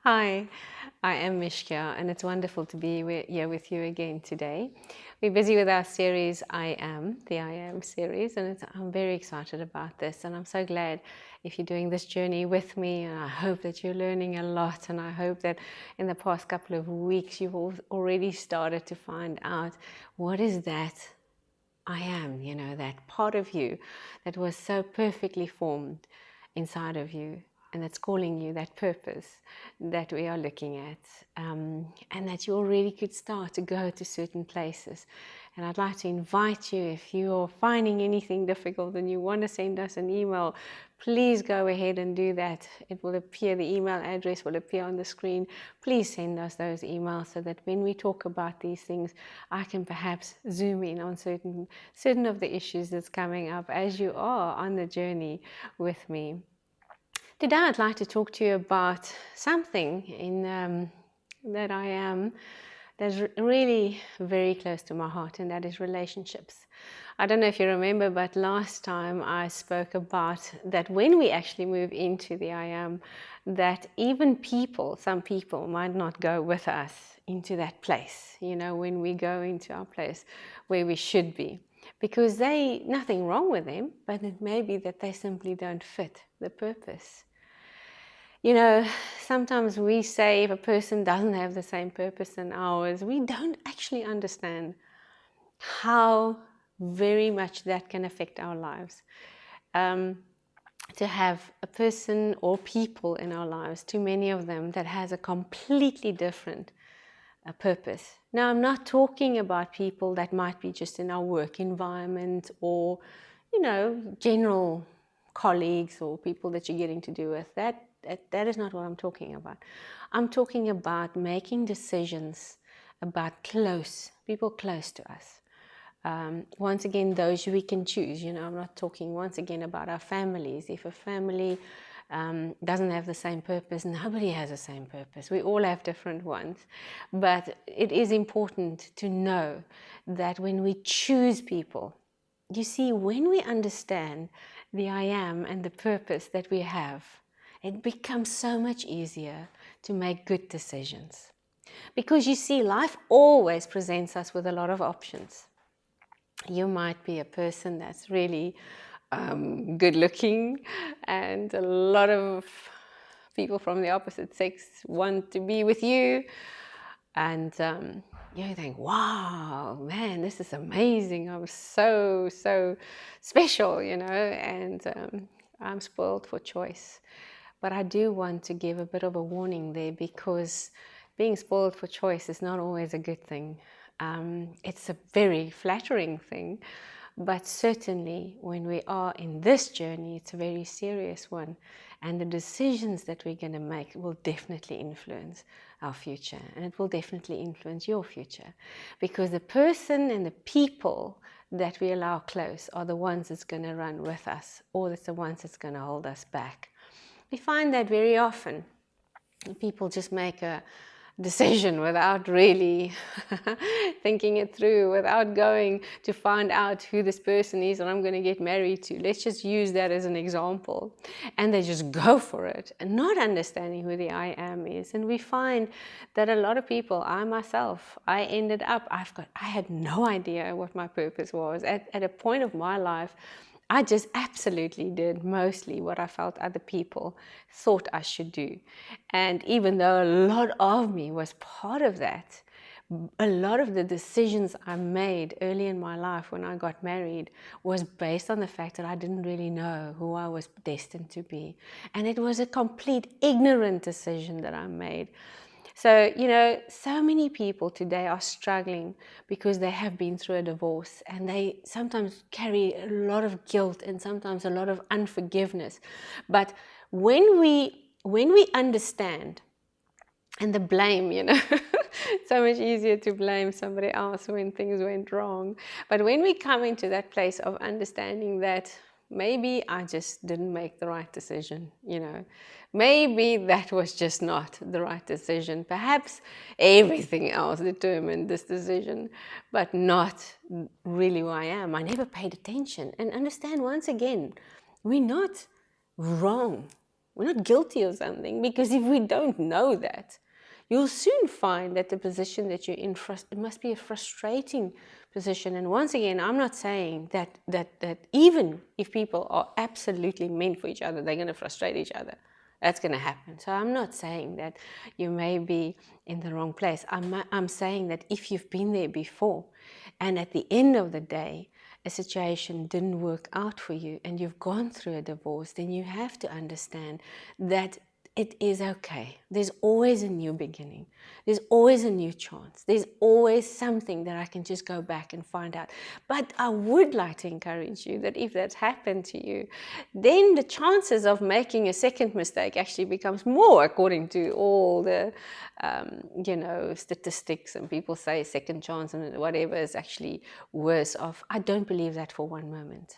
Hi, I am Mishka, and it's wonderful to be here with you again today. We're busy with our series, the I Am series, and I'm very excited about this. And I'm so glad if you're doing this journey with me, and I hope that you're learning a lot. And I hope that in the past couple of weeks, you've already started to find out what is that I am, that part of you that was so perfectly formed inside of you, and that's calling you that purpose that we are looking at, and that you already could start to go to certain places. And I'd like to invite you, if you're finding anything difficult and you want to send us an email, please go ahead and do that. It will appear, the email address will appear on the screen. Please send us those emails so that when we talk about these things, I can perhaps zoom in on certain of the issues that's coming up as you are on the journey with me. Today I'd like to talk to you about something that I am that's really very close to my heart, and that is relationships. I don't know if you remember, but last time I spoke about that when we actually move into the I am, that even some people might not go with us into that place, when we go into our place where we should be. Because nothing wrong with them, but it may be that they simply don't fit the purpose. Sometimes we say if a person doesn't have the same purpose than ours, we don't actually understand how very much that can affect our lives. To have a person or people in our lives, too many of them, that has a completely different purpose. Now, I'm not talking about people that might be just in our work environment or, general colleagues or people that you're getting to do with. That is not what I'm talking about. I'm talking about making decisions about people close to us. Once again, those we can choose. I'm not talking once again about our families. If a family doesn't have the same purpose, nobody has the same purpose. We all have different ones. But it is important to know that when we choose people, you see, when we understand the I am and the purpose that we have, it becomes so much easier to make good decisions. Because you see, life always presents us with a lot of options. You might be a person that's really good looking, and a lot of people from the opposite sex want to be with you. And you think, wow, man, this is amazing. I'm so special, and I'm spoiled for choice. But I do want to give a bit of a warning there, because being spoiled for choice is not always a good thing. It's a very flattering thing, but certainly when we are in this journey, it's a very serious one. And the decisions that we're going to make will definitely influence our future, and it will definitely influence your future, because the person and the people that we allow close are the ones that's going to run with us, or that's the ones that's going to hold us back. We find that very often people just make a decision without really thinking it through, without going to find out who this person is that I'm going to get married to. Let's just use that as an example. And they just go for it, and not understanding who the I am is. And we find that a lot of people, I myself, I had no idea what my purpose was. At a point of my life, I just absolutely did mostly what I felt other people thought I should do. And even though a lot of me was part of that, a lot of the decisions I made early in my life when I got married was based on the fact that I didn't really know who I was destined to be. And it was a complete ignorant decision that I made. So, so many people today are struggling because they have been through a divorce, and they sometimes carry a lot of guilt and sometimes a lot of unforgiveness. But when we understand, and the blame, so much easier to blame somebody else when things went wrong. But when we come into that place of understanding that maybe I just didn't make the right decision, maybe that was just not the right decision. Perhaps everything else determined this decision, but not really who I am. I never paid attention. And understand, once again, we're not wrong. We're not guilty of something, because if we don't know that, you'll soon find that the position that you're in, it must be a frustrating position. And once again, I'm not saying that even if people are absolutely meant for each other, they're going to frustrate each other. That's going to happen. So I'm not saying that you may be in the wrong place. I'm saying that if you've been there before, and at the end of the day, a situation didn't work out for you and you've gone through a divorce, then you have to understand that it is okay. There's always a new beginning. There's always a new chance. There's always something that I can just go back and find out. But I would like to encourage you that if that's happened to you, then the chances of making a second mistake actually becomes more, according to all the, statistics, and people say second chance and whatever is actually worse off. I don't believe that for one moment.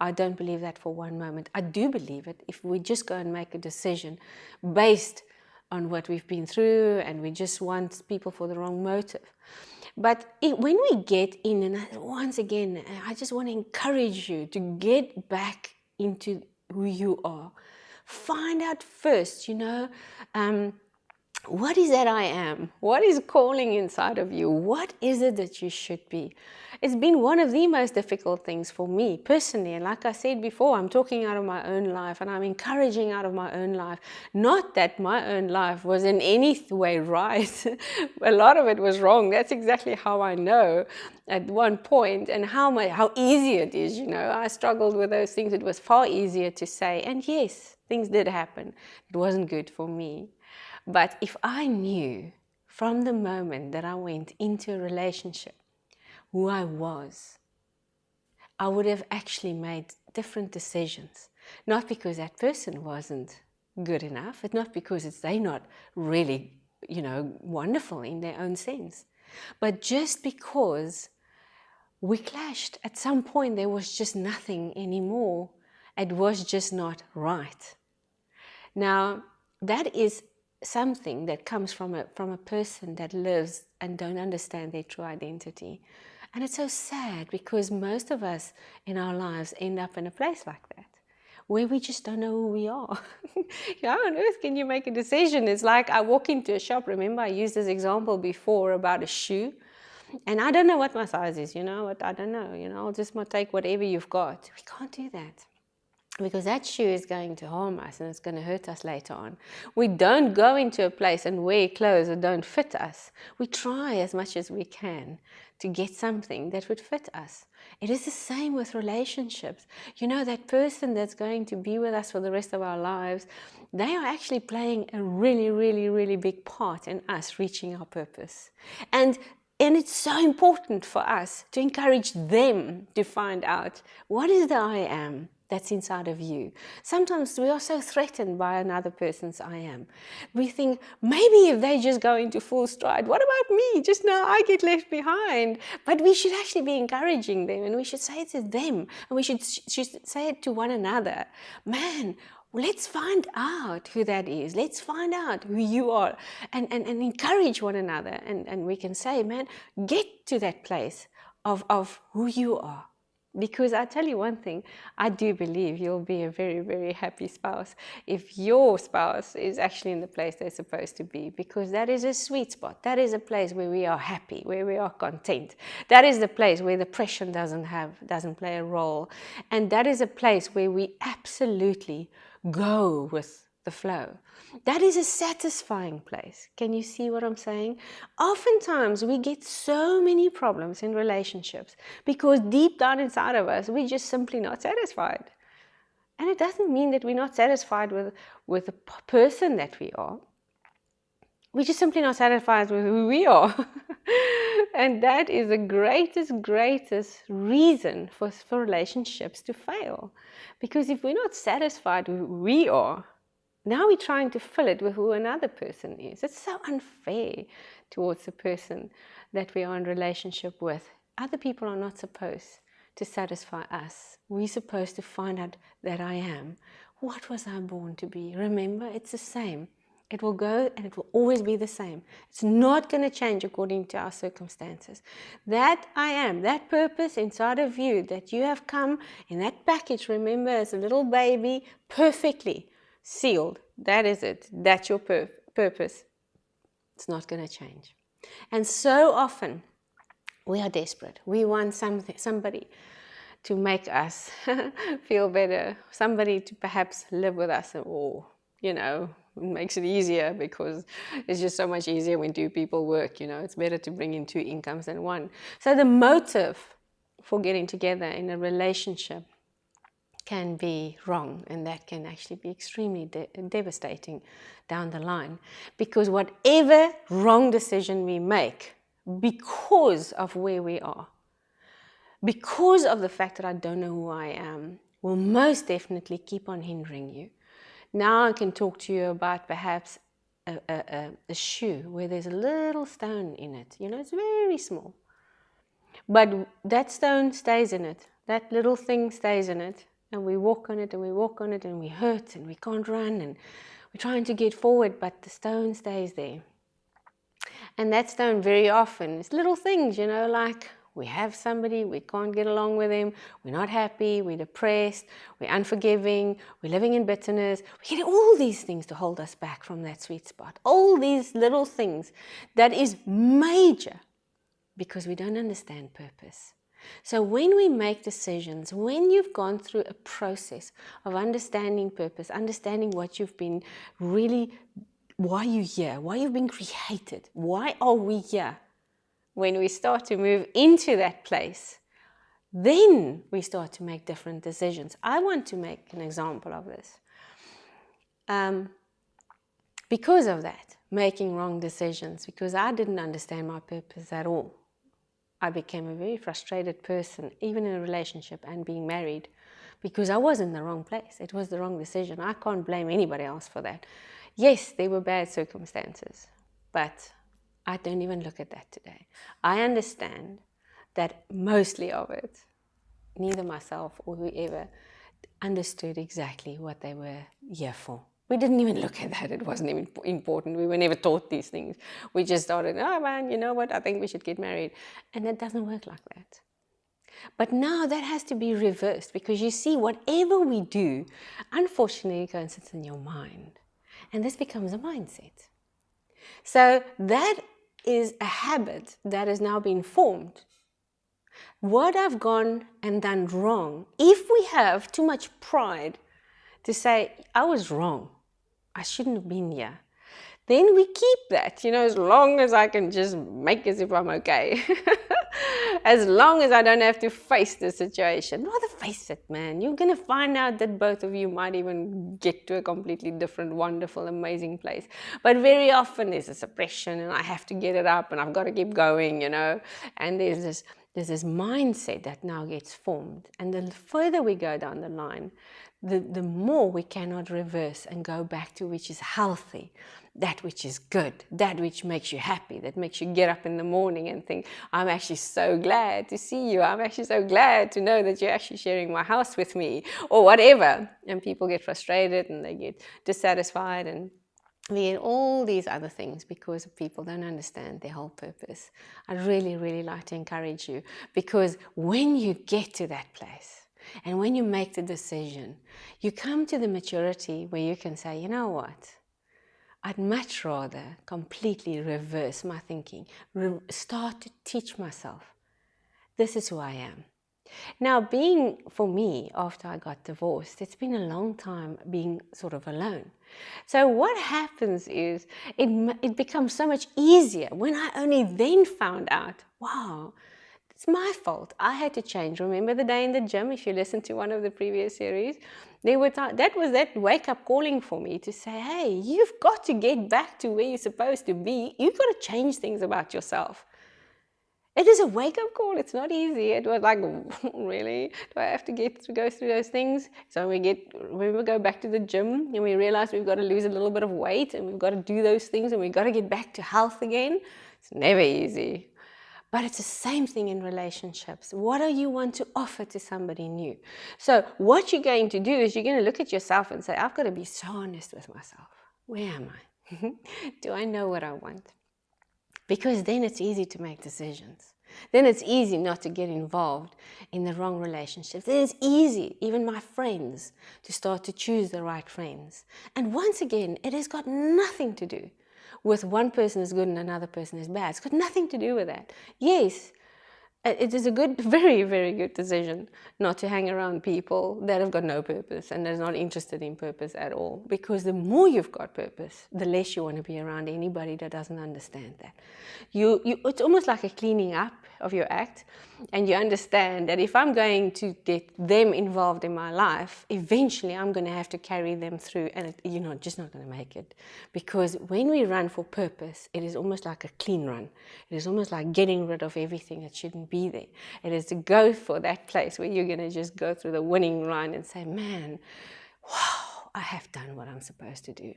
I don't believe that for one moment. I do believe it if we just go and make a decision based on what we've been through and we just want people for the wrong motive. But when we get in, and once again, I just want to encourage you to get back into who you are. Find out first, what is that I am? What is calling inside of you? What is it that you should be? It's been one of the most difficult things for me personally. And like I said before, I'm talking out of my own life and I'm encouraging out of my own life. Not that my own life was in any way right. A lot of it was wrong. That's exactly how I know at one point, and how easy it is. I struggled with those things. It was far easier to say. And yes, things did happen. It wasn't good for me. But if I knew from the moment that I went into a relationship who I was, I would have actually made different decisions. Not because that person wasn't good enough, it's not because they're not really, wonderful in their own sense, but just because we clashed. At some point there was just nothing anymore. It was just not right. Now, that is something that comes from a person that lives and don't understand their true identity. And it's so sad, because most of us in our lives end up in a place like that, where we just don't know who we are. How on earth can you make a decision? It's like I walk into a shop. Remember, I used this example before about a shoe. And I don't know what my size is, I don't know, I'll just take whatever you've got. We can't do that, because that shoe is going to harm us and it's going to hurt us later on. We don't go into a place and wear clothes that don't fit us. We try as much as we can to get something that would fit us. It is the same with relationships. That person that's going to be with us for the rest of our lives, they are actually playing a really, really, really big part in us reaching our purpose. And it's so important for us to encourage them to find out what is the I am that's inside of you. Sometimes we are so threatened by another person's I am. We think, maybe if they just go into full stride, what about me? Just now I get left behind. But we should actually be encouraging them, and we should say it to them, and we should say it to one another. Man, let's find out who that is. Let's find out who you are, and encourage one another. And we can say, man, get to that place of who you are. Because I tell you one thing, I do believe you'll be a very, very happy spouse if your spouse is actually in the place they're supposed to be, because that is a sweet spot. That is a place where we are happy, where we are content. That is the place where depression doesn't play a role. And that is a place where we absolutely go with the flow. That is a satisfying place. Can you see what I'm saying? Oftentimes we get so many problems in relationships because deep down inside of us, we're just simply not satisfied. And it doesn't mean that we're not satisfied with the person that we are. We're just simply not satisfied with who we are. And that is the greatest reason for relationships to fail. Because if we're not satisfied with who we are, now we're trying to fill it with who another person is. It's so unfair towards the person that we are in relationship with. Other people are not supposed to satisfy us. We're supposed to find out that I am. What was I born to be? Remember, it's the same. It will go and it will always be the same. It's not going to change according to our circumstances. That I am, that purpose inside of you that you have come in that package, remember, as a little baby, perfectly sealed. That is it. That's your purpose. It's not going to change. And so often we are desperate. We want somebody to make us feel better, somebody to perhaps live with us, or, you know, it makes it easier because it's just so much easier when two people work, you know. It's better to bring in two incomes than one. So the motive for getting together in a relationship can be wrong, and that can actually be extremely devastating down the line, because whatever wrong decision we make because of where we are, because of the fact that I don't know who I am, will most definitely keep on hindering you. Now I can talk to you about perhaps a shoe where there's a little stone in it. You know, it's very small. But that stone stays in it. That little thing stays in it. And we walk on it and we walk on it and we hurt and we can't run and we're trying to get forward, but the stone stays there. And that stone very often is little things, you know, like we have somebody, we can't get along with them, we're not happy, we're depressed, we're unforgiving, we're living in bitterness. We get all these things to hold us back from that sweet spot. All these little things that is major because we don't understand purpose. So when we make decisions, when you've gone through a process of understanding purpose, understanding what you've been really, why you're here, why you've been created, why are we here? When we start to move into that place, then we start to make different decisions. I want to make an example of this. Because of that, making wrong decisions, because I didn't understand my purpose at all. I became a very frustrated person, even in a relationship and being married, because I was in the wrong place. It was the wrong decision. I can't blame anybody else for that. Yes, there were bad circumstances, but I don't even look at that today. I understand that mostly of it, neither myself or whoever understood exactly what they were here for. We didn't even look at that. It wasn't even important. We were never taught these things. We just started, oh man, you know what? I think we should get married. And it doesn't work like that. But now that has to be reversed, because you see, whatever we do, unfortunately, it goes and sits in your mind. And this becomes a mindset. So that is a habit that has now been formed. What I've gone and done wrong, if we have too much pride to say, I was wrong, I shouldn't have been here, then we keep that, you know, as long as I can just make as if I'm okay. As long as I don't have to face the situation. Rather face it, man. You're going to find out that both of you might even get to a completely different, wonderful, amazing place. But very often there's a suppression and I have to get it up and I've got to keep going, you know. And there's this mindset that now gets formed. And the further we go down the line, the more we cannot reverse and go back to which is healthy, that which is good, that which makes you happy, that makes you get up in the morning and think, I'm actually so glad to see you. I'm actually so glad to know that you're actually sharing my house with me, or whatever. And people get frustrated and they get dissatisfied, and we get all these other things because people don't understand their whole purpose. I'd really, really like to encourage you, because when you get to that place, and when you make the decision, you come to the maturity where you can say, you know what? I'd much rather completely reverse my thinking, start to teach myself, this is who I am. Now, being, for me, after I got divorced, it's been a long time being sort of alone. So what happens is, it becomes so much easier when I only then found out, wow, it's my fault. I had to change. Remember the day in the gym? If you listen to one of the previous series, that was that wake-up calling for me to say, hey, you've got to get back to where you're supposed to be. You've got to change things about yourself. It is a wake-up call. It's not easy. It was like, really? Do I have to go through those things? So when we go back to the gym and we realize we've got to lose a little bit of weight and we've got to do those things and we've got to get back to health again. It's never easy. But it's the same thing in relationships. What do you want to offer to somebody new? So what you're going to do is you're going to look at yourself and say, I've got to be so honest with myself. Where am I? Do I know what I want? Because then it's easy to make decisions. Then it's easy not to get involved in the wrong relationships. Then it's easy, even my friends, to start to choose the right friends. And once again, it has got nothing to do with one person is good and another person is bad. It's got nothing to do with that. Yes, it is a good, very, very good decision not to hang around people that have got no purpose and that are not interested in purpose at all. Because the more you've got purpose, the less you want to be around anybody that doesn't understand that. It's almost like a cleaning up of your act, and you understand that if I'm going to get them involved in my life, eventually I'm going to have to carry them through, and you're not just not going to make it. Because when we run for purpose, it is almost like a clean run. It is almost like getting rid of everything that shouldn't be there. It is to go for that place where you're going to just go through the winning run and say, man, wow, I have done what I'm supposed to do.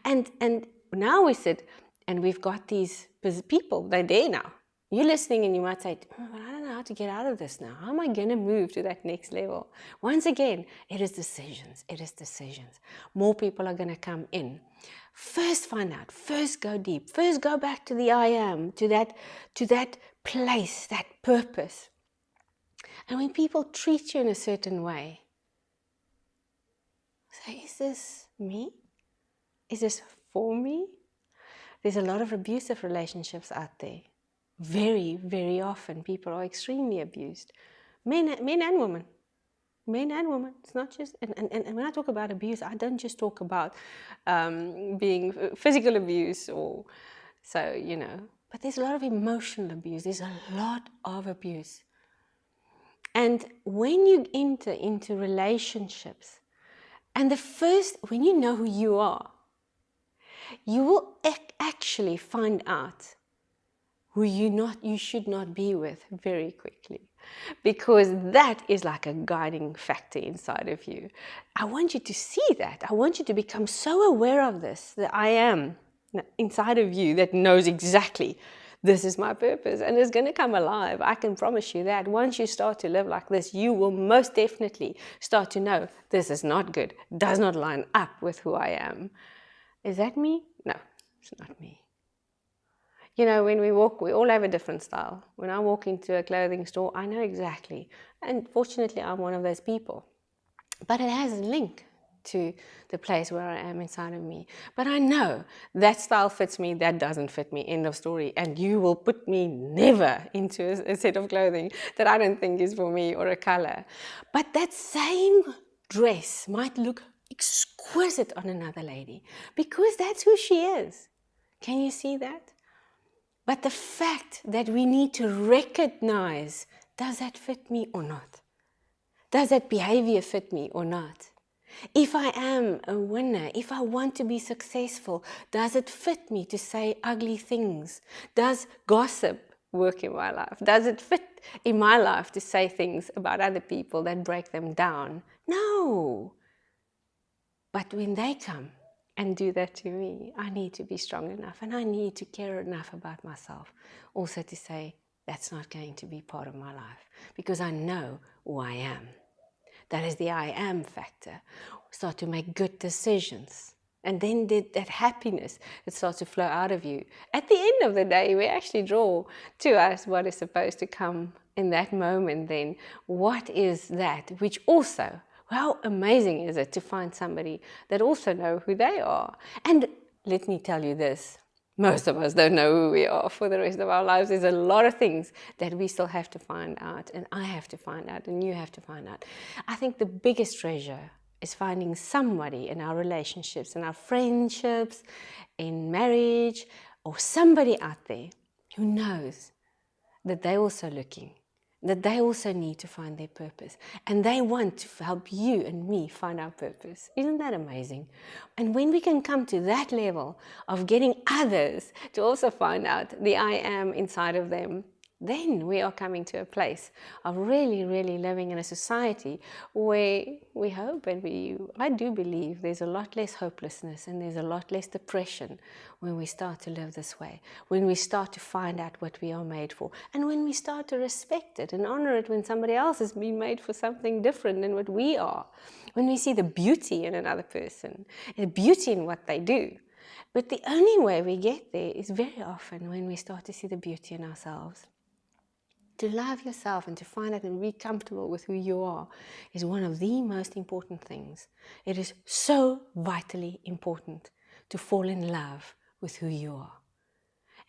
And now we sit and we've got these people, they're there now. You're listening and you might say, oh, I don't know how to get out of this now. How am I going to move to that next level? Once again, it is decisions. It is decisions. More people are going to come in. First find out. First go deep. First go back to the I am, to that place, that purpose. And when people treat you in a certain way, say, is this me? Is this for me? There's a lot of abusive relationships out there. Very, very often people are extremely abused. Men and women. Men and women. It's not just, and when I talk about abuse, I don't just talk about being physical abuse or so, but there's a lot of emotional abuse. There's a lot of abuse. And when you enter into relationships, and when you know who you are, you will actually find out who you should not be with very quickly, because that is like a guiding factor inside of you. I want you to see that. I want you to become so aware of this, that I am inside of you that knows exactly this is my purpose, and it's going to come alive. I can promise you that. Once you start to live like this, you will most definitely start to know this is not good, does not line up with who I am. Is that me? No, it's not me. When we walk, we all have a different style. When I walk into a clothing store, I know exactly. And fortunately, I'm one of those people. But it has a link to the place where I am inside of me. But I know that style fits me, that doesn't fit me, end of story. And you will put me never into a set of clothing that I don't think is for me, or a color. But that same dress might look exquisite on another lady, because that's who she is. Can you see that? But the fact that we need to recognize, does that fit me or not? Does that behavior fit me or not? If I am a winner, if I want to be successful, does it fit me to say ugly things? Does gossip work in my life? Does it fit in my life to say things about other people that break them down? No. But when they come and do that to me, I need to be strong enough, and I need to care enough about myself also to say, that's not going to be part of my life, because I know who I am. That is the I am factor. Start to make good decisions, and then that happiness, it starts to flow out of you. At the end of the day, we actually draw to us what is supposed to come in that moment then. What is that which also, how amazing is it to find somebody that also know who they are? And let me tell you this, most of us don't know who we are for the rest of our lives. There's a lot of things that we still have to find out, and I have to find out, and you have to find out. I think the biggest treasure is finding somebody in our relationships, in our friendships, in marriage, or somebody out there who knows that they're also looking, that they also need to find their purpose, and they want to help you and me find our purpose. Isn't that amazing? And when we can come to that level of getting others to also find out the I am inside of them, then we are coming to a place of really, really living in a society where we hope, and I do believe there's a lot less hopelessness and there's a lot less depression when we start to live this way, when we start to find out what we are made for, and when we start to respect it and honor it when somebody else has been made for something different than what we are, when we see the beauty in another person, the beauty in what they do. But the only way we get there is very often when we start to see the beauty in ourselves. To love yourself and to find out and be comfortable with who you are is one of the most important things. It is so vitally important to fall in love with who you are.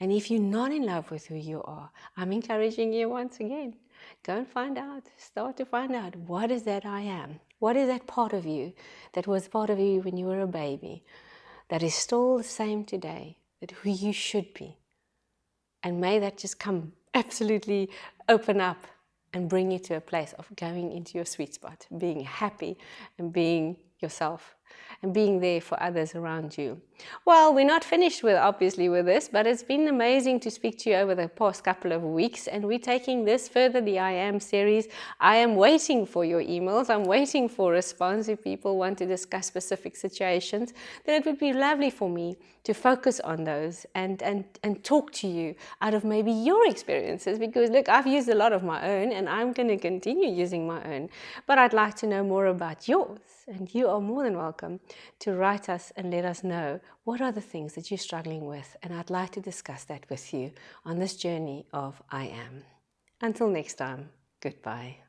And if you're not in love with who you are, I'm encouraging you once again, go and find out, start to find out, what is that I am? What is that part of you that was part of you when you were a baby, that is still the same today, that who you should be? And may that just come absolutely open up and bring you to a place of going into your sweet spot, being happy and being yourself and being there for others around you. Well, we're not finished obviously with this, but it's been amazing to speak to you over the past couple of weeks, and we're taking this further, the I Am series. I am waiting for your emails. I'm waiting for a response. If people want to discuss specific situations, then it would be lovely for me to focus on those and talk to you out of maybe your experiences, because look, I've used a lot of my own and I'm going to continue using my own, but I'd like to know more about yours, and you are more than welcome to write us and let us know what are the things that you're struggling with, and I'd like to discuss that with you on this journey of I Am. Until next time, goodbye.